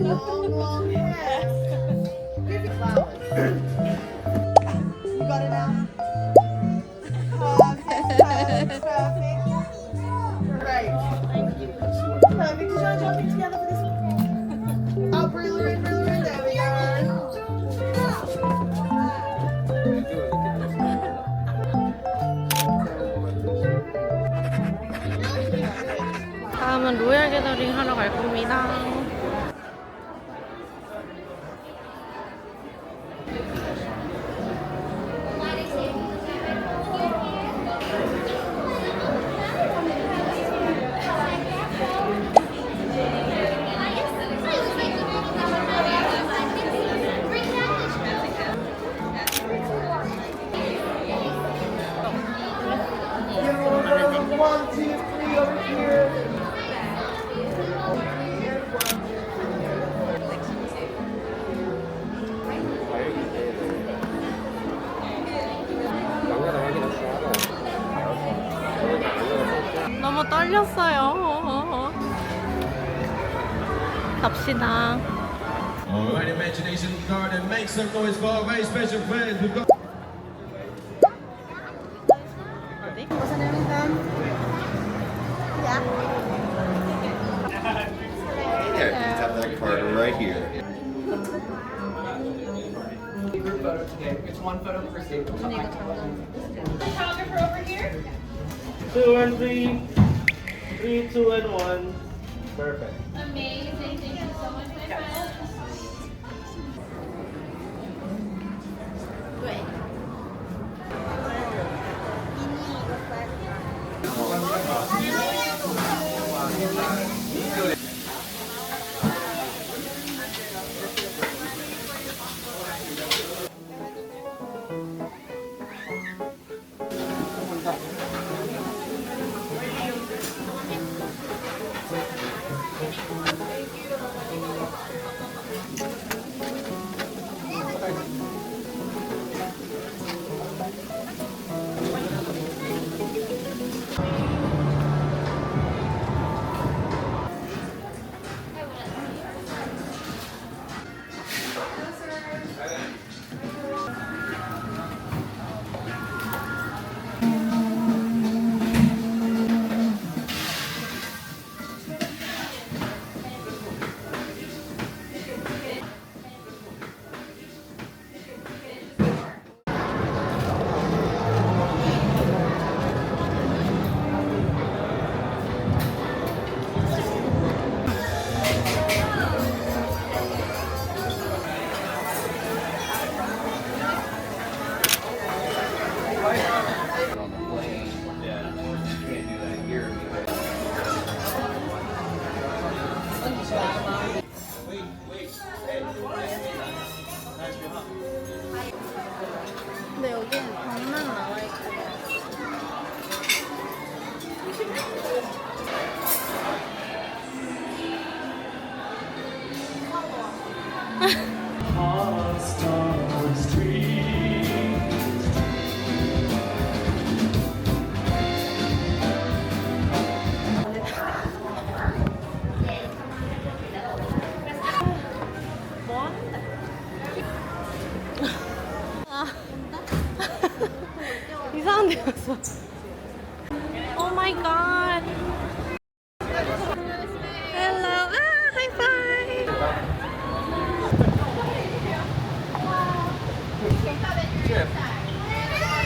long, long hats. Flowers. You got it now? Perfect. Right. Perfect. Did y'all jumping together for this one? Oh, breather in. There we go. 다음은 로얄 게더링 하러 갈 겁니다. One, two, three over here. 너무 떨렸어요. 갑시다. Alright, Imagination Garden, make some noise for our very special friends. We've got What's the name of them? Yeah. Yeah, tap that card right here. Group photo today. It's one photo per state. Photographer over here. 2 and 3. 3, 2 and 1. Perfect. Amazing. Thank you so much, my friend. 근데 여기는 밥만 나와 있고. 뭐? 아. 이상한 데 갔어. 오 마이 갓. 헬로. 아, 하이파이브.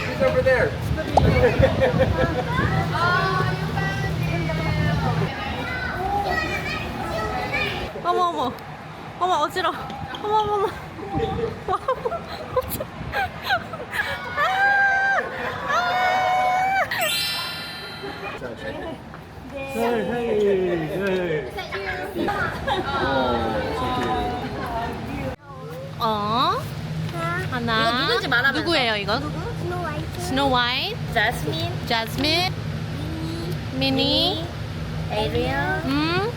Who's over there? 어머 어머. 어머 어지러. 어머 어머 어머. 와, 어지러. 어? 하나. 이거 누군지 말하면서. 누구예요 이거? 스노우 화이트, Jasmine, 자스민, 미니, Adrian,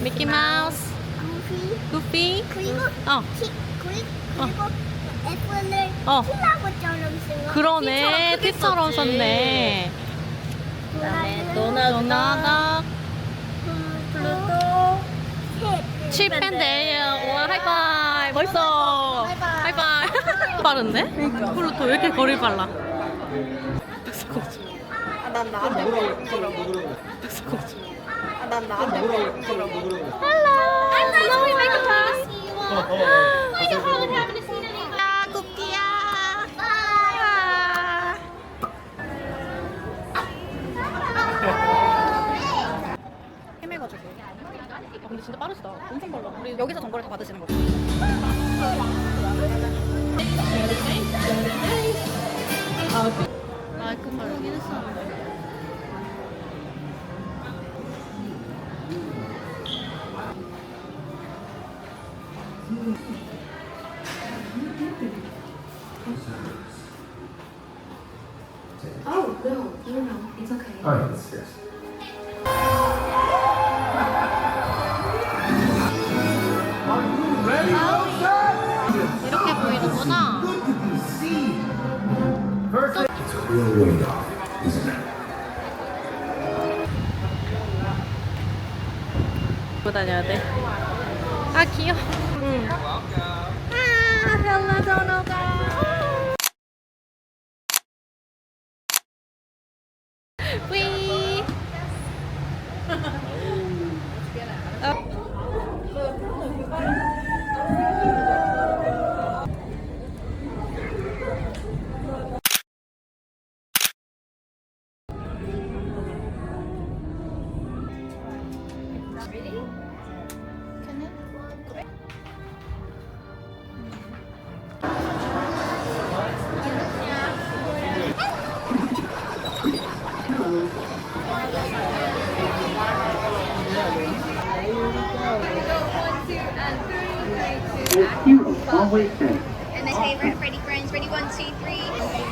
미키 마우스, 구피. 그리고 어, 그리고 애플을 어. 티라고처럼 쓴 거. 그러네. 티처럼 썼네. 그다음에 도나드, 도나닥, 플루토, 칩. 칩앤데일. 와, 하이파이. 벌써. 하이파이. 빠른데? 플루토 왜 이렇게 거리 빨라? 백설공주. 난 나한테 물어보고. 백설공주. 난 나한테 물어보고. Hello. Hello, we make a pass. I probably haven't seen any. 아, 쿠키야. 헤매가지고. 근데 진짜 빠르시다. 엄청 빨라. 우리 여기서 정보를 다 받으시는 거죠? 마이크 걸긴 했었는데. Oh, no, you know, it's okay. Alright, let's go. 이렇게 보이는구나. It's a real way off, isn't it? 입고 다녀야 돼. 아, 귀여워. 응. 아, 헬로 도노가. 위. And my favorite Freddy Friends. Ready, 1, 2, 3.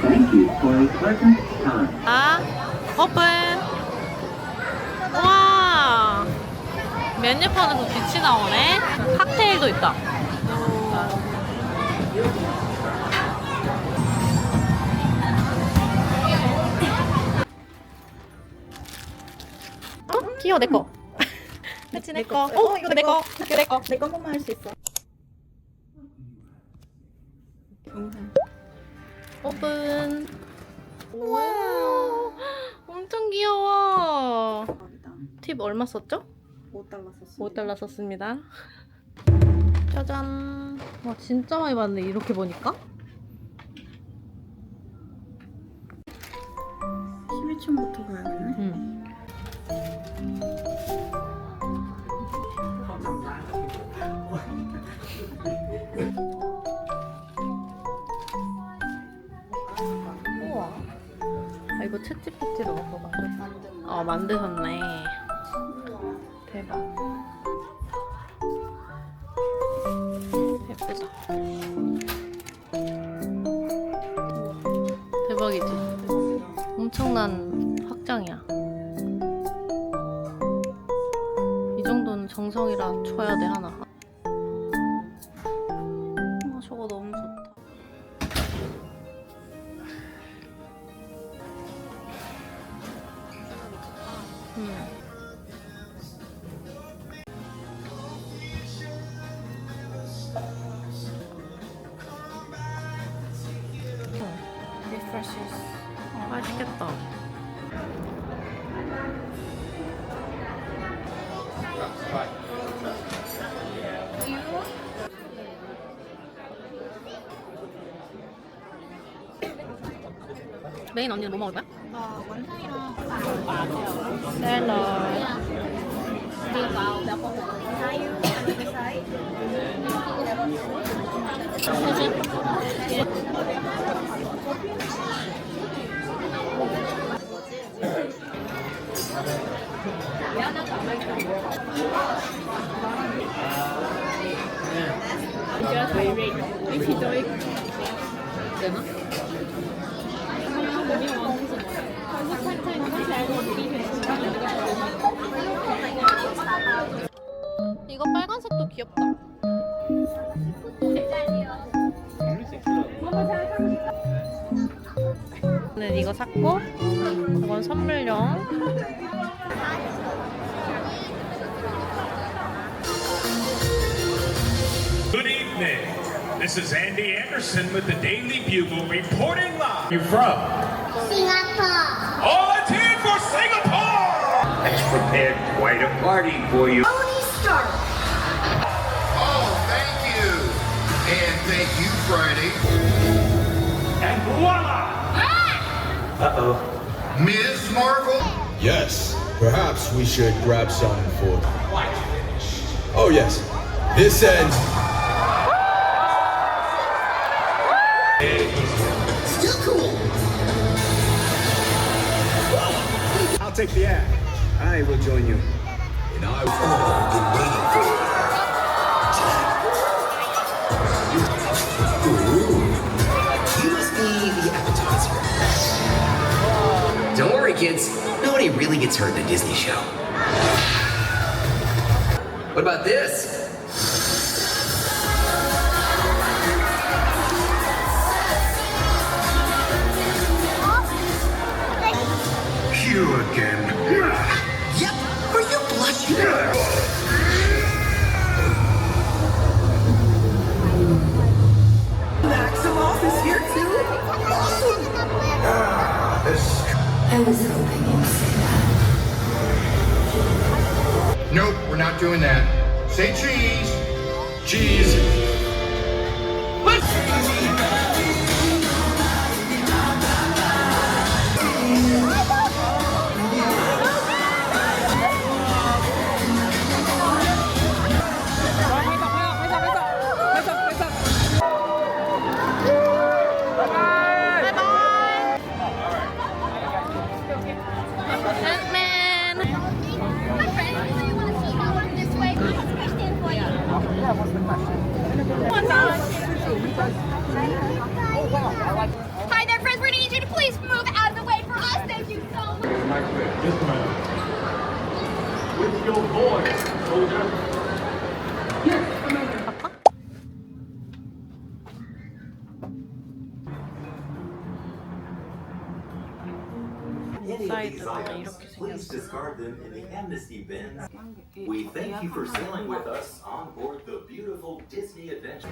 Thank you for a pleasant time. 아, 오픈. 와. 메뉴판에서 빛이 나오네. 칵테일도 있다. 어? 귀여워, 내꺼. 그치, 내꺼. 이거 내꺼. 이거 내꺼. 내 것만 할 수 있어. 오픈. 와, 엄청 귀여워. 팁 얼마 썼죠? 5달러 썼어. 5달러 썼습니다. 짜잔. 와, 진짜 많이 받네, 이렇게 보니까. 11층부터 가야겠네. 응. 우와. 아, 이거 챗GPT로 만들어. 만드셨네. 대박. 예쁘다. 대박이지? 엄청난 확장이야. 이 정도는 정성이라 쳐야 돼, 하나. 저거 너무 좋다. 맛있겠다. 메인 언니는 뭐 먹을 거야? 원탕이랑 샐러드. 이거 빨간색도 귀엽다. 오늘 이거 샀고, 이건 선물용. This is Andy Anderson with the Daily Bugle reporting live. You from? Singapore. All a team for Singapore! I've prepared quite a party for you. Tony Stark. Oh, thank you. And thank you, Friday. And voila! Uh-oh. Ms. Marvel. Yes, perhaps we should grab some for... Oh yes, this ends... Still cool. I'll take the act. I will join you. And I will... been waiting for... You must be the appetizer. Don't worry, kids. Nobody really gets hurt in a Disney show. What about this? You again. Yep. Are you blushing? Maximoff is here too? Awesome! I was hoping you'd say that. Nope, we're not doing that. Say cheese. Cheese. Ant-Man. My friend, you want to see that one this way? I stand for you. Hi there, friends. We're gonna need you to please move out of the way for us. Thank you so much. Just a minute. With your boy, soldier. 사이드가 이렇게 Please 생겼어. discard them in the amnesty bins. We thank you for sailing with us on board the beautiful Disney Adventure.